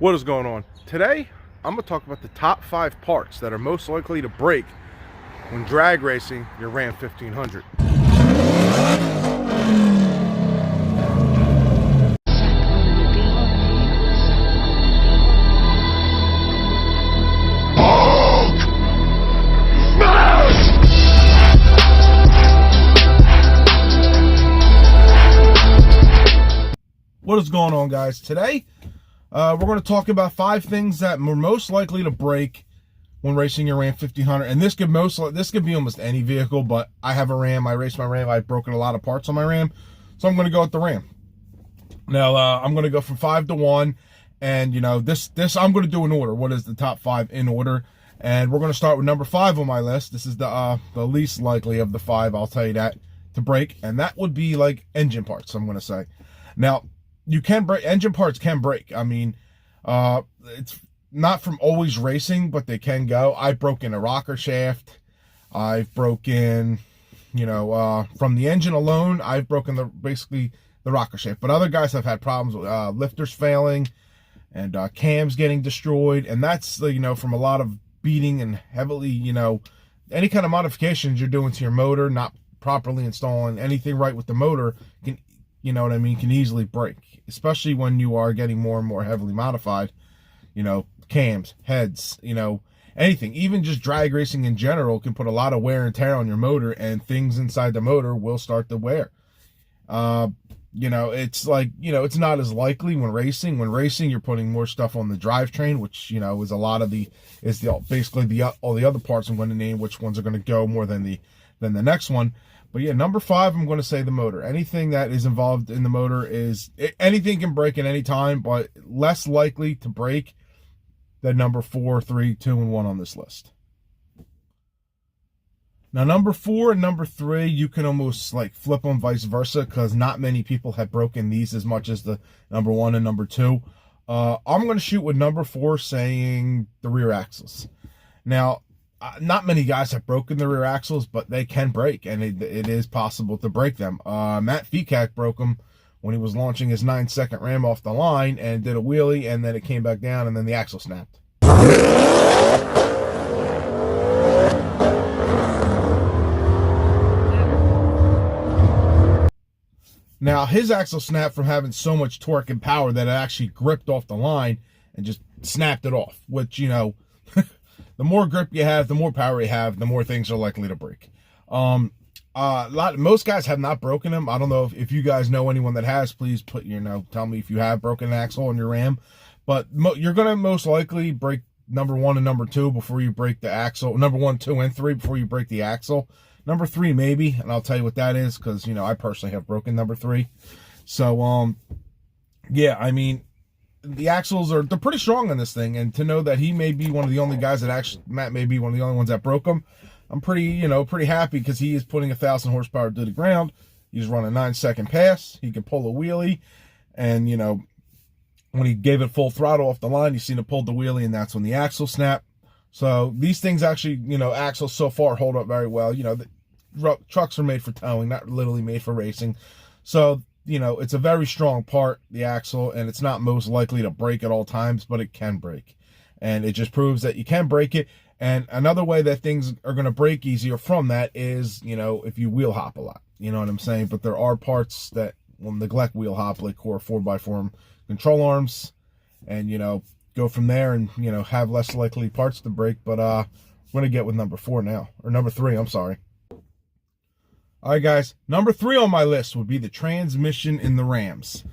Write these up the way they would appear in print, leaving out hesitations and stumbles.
What is going on? Today, I'm going to talk about the top 5 parts that are most likely to break when drag racing your Ram 1500. What is going on, guys? Today, we're going to talk about 5 things that are most likely to break when racing your Ram 1500. And this could be almost any vehicle, but I have a Ram. I race my Ram. I've broken a lot of parts on my Ram, so I'm going to go with the Ram. Now, I'm going to go from 5 to 1, and this I'm going to do in order. What is the top 5 in order? And we're going to start with number 5 on my list. This is the least likely of the 5. I'll tell you that to break, and that would be like engine parts. I'm going to say now. You can break, engine parts can break. I mean, it's not from always racing, but they can go. I've broken a rocker shaft. I've broken, from the engine alone, I've broken basically the rocker shaft. But other guys have had problems with lifters failing and cams getting destroyed. And that's, from a lot of beating and heavily, any kind of modifications you're doing to your motor, not properly installing anything right with the motor, can easily break, especially when you are getting more and more heavily modified, cams, heads, anything, even just drag racing in general can put a lot of wear and tear on your motor, and things inside the motor will start to wear. It's like, it's not as likely when racing. When racing, you're putting more stuff on the drivetrain, which, is a lot of basically all the other parts I'm going to name, which ones are going to go more than the next one. But yeah, number 5, I'm going to say the motor. Anything that is involved in the motor anything can break at any time, but less likely to break than number 4, 3, 2, and 1 on this list. Now, number 4 and number 3, you can almost like flip them vice versa, because not many people have broken these as much as the number 1 and number 2. I'm going to shoot with number 4, saying the rear axles. Now, not many guys have broken the rear axles, but they can break, and it is possible to break them. Matt Fecack broke them when he was launching his 9-second Ram off the line and did a wheelie, and then it came back down, and then the axle snapped. Now, his axle snapped from having so much torque and power that it actually gripped off the line and just snapped it off, which, the more grip you have, the more power you have, the more things are likely to break. Most guys have not broken them. I don't know if you guys know anyone that has. Please tell me if you have broken an axle on your Ram. But you're going to most likely break number 1 and number 2 before you break the axle. Number 1, 2, and 3 before you break the axle. Number 3 maybe, and I'll tell you what that is, because I personally have broken number 3. So yeah, I mean, the axles they're pretty strong on this thing, and to know that he may be one of the only guys that Matt may be one of the only ones that broke them, I'm pretty happy, because he is putting 1,000 horsepower to the ground. He's running a 9-second pass. He can pull a wheelie, and when he gave it full throttle off the line, you seen him pull the wheelie, and that's when the axle snapped. So these things actually, axles so far hold up very well. The trucks are made for towing, not literally made for racing. So it's a very strong part, the axle, and it's not most likely to break at all times, but it can break. And it just proves that you can break it. And another way that things are going to break easier from that is, if you wheel hop a lot. You know what I'm saying? But there are parts that will neglect wheel hop, like core 4x4 control arms, and, go from there and, have less likely parts to break. But we're going to get with number 4 now, or number 3, I'm sorry. All right, guys, number 3 on my list would be the transmission in the Rams.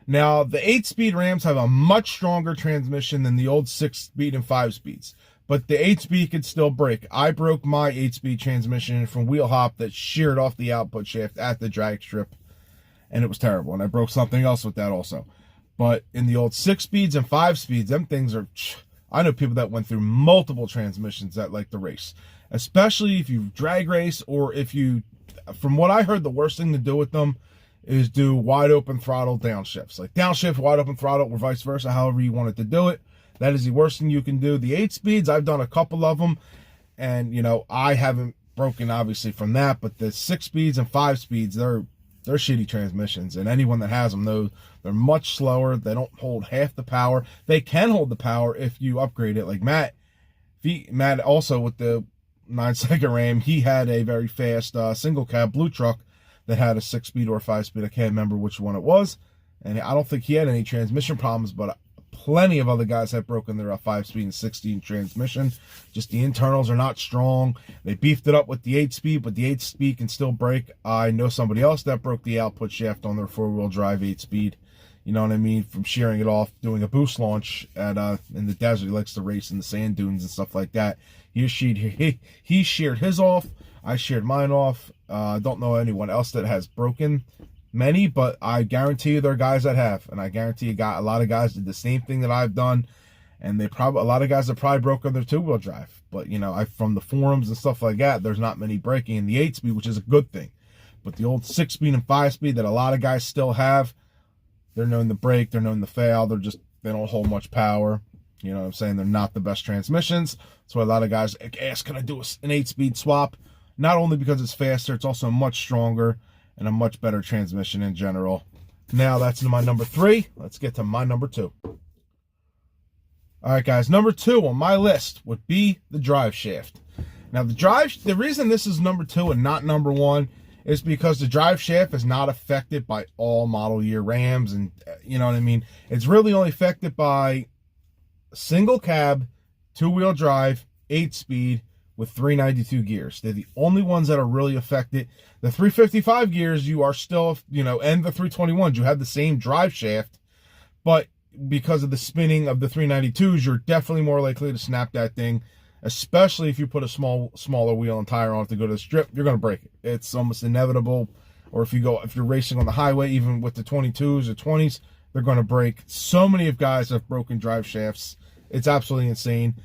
Now, the 8-speed Rams have a much stronger transmission than the old 6-speed and 5-speeds, but the 8-speed could still break. I broke my 8-speed transmission from wheel hop that sheared off the output shaft at the drag strip, and it was terrible, and I broke something else with that also. But in the old 6-speeds and 5-speeds, them things are... I know people that went through multiple transmissions that like to race, especially if you drag race, or if you... From what I heard, the worst thing to do with them is do wide open throttle downshifts. Like downshift, wide open throttle, or vice versa, however you wanted to do it. That is the worst thing you can do. The 8-speeds, I've done a couple of them, and, I haven't broken, obviously, from that. But the 6-speeds and 5-speeds, they're they're shitty transmissions, and anyone that has them knows they're much slower. They don't hold half the power. They can hold the power if you upgrade it. Like Matt also with the 9-second Ram, he had a very fast single cab blue truck that had a 6-speed or 5-speed. I can't remember which one it was, and I don't think he had any transmission problems, but plenty of other guys have broken their 5-speed and 6-speed transmission. Just the internals are not strong. They beefed it up with the 8-speed, but the 8-speed can still break. I know somebody else that broke the output shaft on their 4-wheel drive 8-speed. You know what I mean? From shearing it off, doing a boost launch at in the desert. He likes to race in the sand dunes and stuff like that. He sheared his off. I sheared mine off. I don't know anyone else that has broken many, but I guarantee you there are guys that have, and I guarantee you a lot of guys did the same thing that I've done, and a lot of guys have probably broken their 2-wheel drive. But you know, from the forums and stuff like that, there's not many breaking in the 8-speed, which is a good thing. But the old 6-speed and 5-speed that a lot of guys still have, they're known to break, they're known to fail, they don't hold much power. You know what I'm saying? They're not the best transmissions. That's why a lot of guys ask, can I do an 8-speed swap? Not only because it's faster, it's also much stronger and a much better transmission in general. Now that's my number 3. Let's get to my number 2. All right, guys, number 2 on my list would be the Driveshaft. Now the reason this is number 2 and not number 1 is because the Driveshaft is not affected by all model year Rams, and you know what I mean? It's really only affected by single cab, 2-wheel drive, 8-speed with 392 gears. They're the only ones that are really affected. The 355 gears, you are still, you know, and the 321s, you have the same drive shaft, but because of the spinning of the 392s, you're definitely more likely to snap that thing, especially if you put a smaller wheel and tire on it to go to the strip. You're going to break it. It's almost inevitable. Or if you're racing on the highway, even with the 22s or 20s, they're going to break. So many of guys have broken drive shafts. It's absolutely insane.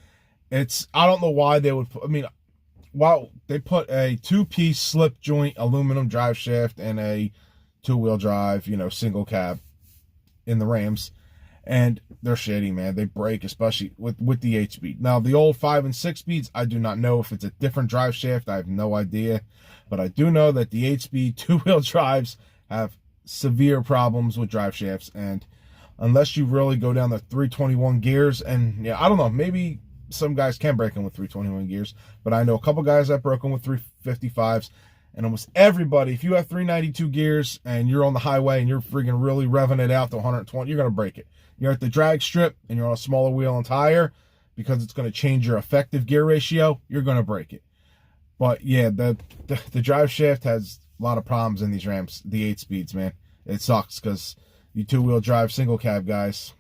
I don't know why they would put, they put a 2-piece slip joint aluminum drive shaft and a 2-wheel drive, you know, single cab in the Rams, and they're shitty, man. They break, especially with the 8-speed. Now, the old 5 and 6 speeds, I do not know if it's a different drive shaft. I have no idea, but I do know that the 8-speed 2-wheel drives have severe problems with drive shafts, and unless you really go down the 321 gears, and yeah, I don't know, maybe some guys can break them with 321 gears, but I know a couple guys that broke them with 355s, and almost everybody, if you have 392 gears and you're on the highway and you're freaking really revving it out to 120, you're going to break it. You're at the drag strip and you're on a smaller wheel and tire, because it's going to change your effective gear ratio, you're going to break it. But yeah, the drive shaft has a lot of problems in these Rams, the 8-speeds, man. It sucks, because you 2-wheel drive single cab guys,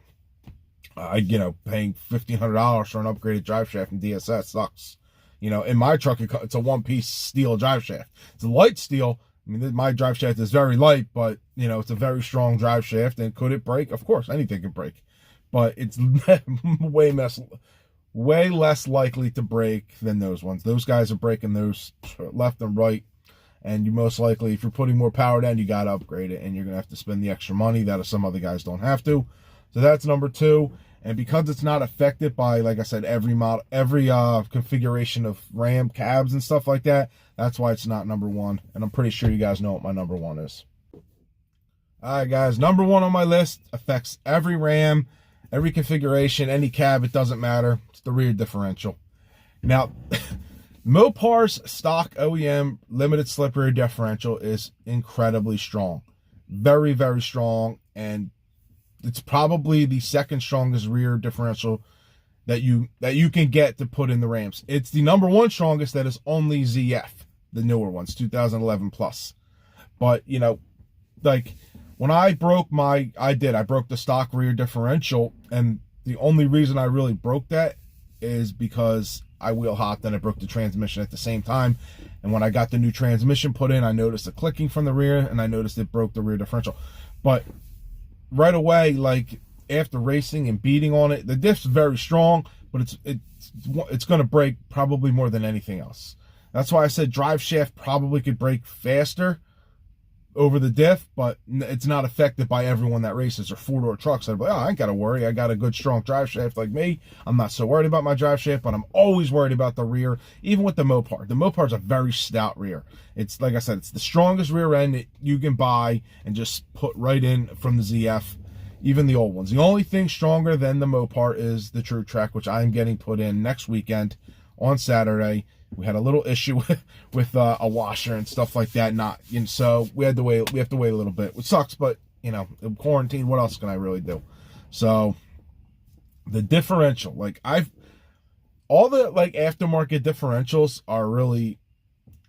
paying $1,500 for an upgraded drive shaft in DSS sucks. You know, in my truck, it's a 1-piece steel drive shaft. It's a light steel. I mean, my drive shaft is very light, but, you know, it's a very strong drive shaft. And could it break? Of course, anything can break. But it's way less likely to break than those ones. Those guys are breaking those left and right. And you most likely, if you're putting more power down, you got to upgrade it. And you're going to have to spend the extra money that some other guys don't have to. So that's number 2. And because it's not affected by, like I said, every model, every configuration of Ram cabs and stuff like that, that's why it's not number 1. And I'm pretty sure you guys know what my number 1 is. All right, guys. Number 1 on my list affects every Ram, every configuration, any cab. It doesn't matter. It's the rear differential. Now, Mopar's stock OEM limited slip rear differential is incredibly strong. Very, very strong. And it's probably the second strongest rear differential that you can get to put in the Rams. It's the number 1 strongest that is only ZF, the newer ones, 2011 plus. But, you know, like when I broke I broke the stock rear differential, and the only reason I really broke that is because I wheel hopped and I broke the transmission at the same time. And when I got the new transmission put in, I noticed the clicking from the rear, and I noticed it broke the rear differential. But right away, like after racing and beating on it, the diff's very strong, but it's going to break probably more than anything else. That's why I said drive shaft probably could break faster over the diff, but it's not affected by everyone that races or four-door trucks. I'm like, oh, I ain't got to worry. I got a good, strong drive shaft like me. I'm not so worried about my drive shaft, but I'm always worried about the rear, even with the Mopar. The Mopar's a very stout rear. It's, like I said, it's the strongest rear end that you can buy and just put right in from the ZF, even the old ones. The only thing stronger than the Mopar is the True Track, which I'm getting put in next weekend on Saturday. We had a little issue with a washer and stuff like that. So we have to wait a little bit, which sucks, but quarantine, what else can I really do? So the differential, all the aftermarket differentials are really,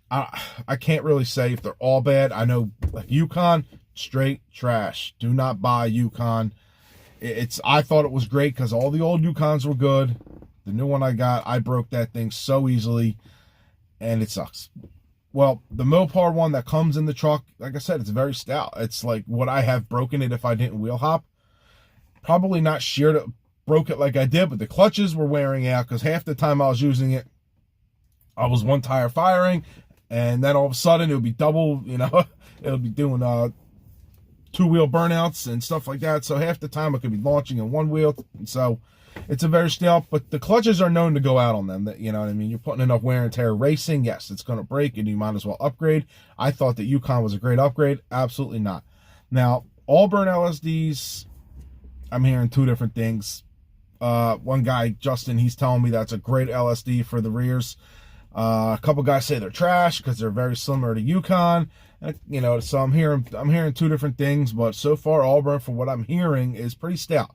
I can't really say if they're all bad. I know Yukon, straight trash. Do not buy Yukon. I thought it was great because all the old Yukons were good. The new one I got, I broke that thing so easily, and it sucks. Well, the Mopar one that comes in the truck, like I said, it's very stout. It's like what I have broken it if I didn't wheel hop. Probably not sheared it, broke it like I did, but the clutches were wearing out because half the time I was using it, I was one tire firing, and then all of a sudden it would be double, it would be doing two-wheel burnouts and stuff like that. So half the time I could be launching in one wheel, and so it's a very stout, but the clutches are known to go out on them. You know what I mean? You're putting enough wear and tear racing. Yes, it's going to break, and you might as well upgrade. I thought that Yukon was a great upgrade. Absolutely not. Now, Auburn LSDs, I'm hearing two different things. One guy, Justin, he's telling me that's a great LSD for the rears. A couple guys say they're trash because they're very similar to Yukon. So I'm hearing two different things, but so far Auburn, for what I'm hearing, is pretty stout.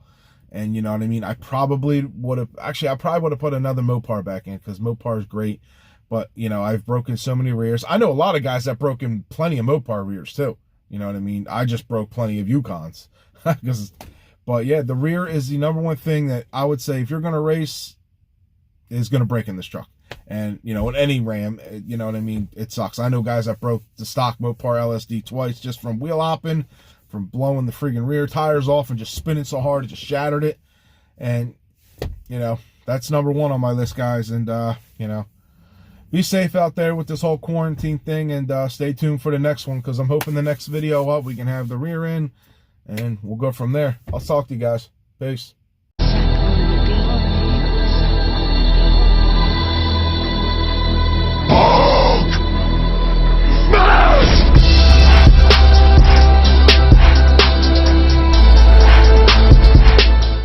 And you know what I mean? I probably would have put another Mopar back in because Mopar is great. But, I've broken so many rears. I know a lot of guys that broken plenty of Mopar rears too. You know what I mean? I just broke plenty of Yukons. But yeah, the rear is the number one thing that I would say if you're going to race is going to break in this truck. And, in any Ram, you know what I mean? It sucks. I know guys that broke the stock Mopar LSD twice just from wheel hopping, from blowing the friggin' rear tires off and just spinning so hard it just shattered it. And, that's number one on my list, guys. And, be safe out there with this whole quarantine thing, and stay tuned for the next one because I'm hoping the next video up we can have the rear in, and we'll go from there. I'll talk to you guys. Peace.